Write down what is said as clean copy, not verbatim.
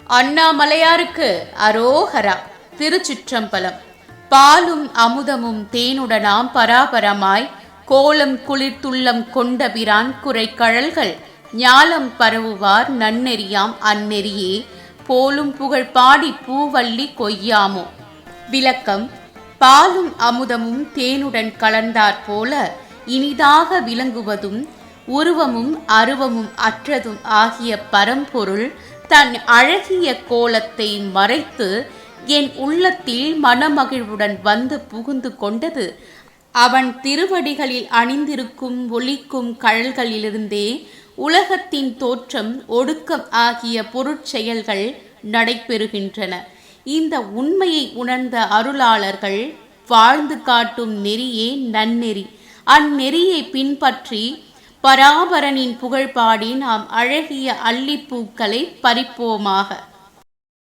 அண்ணாமலையாருக்கு அரோகரா. திருச்சிற்றம்பலம். பாலும் அமுதமும் தேனுடனாம் பராபரமாய் கோலம் குளிர்த்துள்ளம் கொண்ட பிரான் குறை கழல்கள் ஞாலம் பரவுவார் நன்னெறியாம் அந்நெறியே போலும் புகழ் பாடி பூவள்ளி கொய்யாமோ. விளக்கம். பாலும் அமுதமும் தேனுடன் கலந்தாற் போல இனிதாக விளங்குவதும் உருவமும் அருவமும் அற்றதும் ஆகிய பரம்பொருள் தன் அழகிய கோலத்தை மறைத்து என் உள்ளத்தில் மனமகிழ்வுடன் வந்து புகுந்து கொண்டது அவன் திருவடிகளில் அணிந்திருக்கும் ஒளிக்கும் கழல்களிலிருந்தே. உலகத்தின் தோற்றம் ஒடுக்கம் ஆகிய பொருட்செயல்கள் நடைபெறுகின்றன. இந்த உண்மையை உணர்ந்த அருளாளர்கள் வாழ்ந்து காட்டும் நெறியே நன்னெறி. அந்நெறியை பின்பற்றி பராபரனின் புகழ்பாடி நாம் அழகிய அல்லிப்பூக்களை பறிப்போமாக.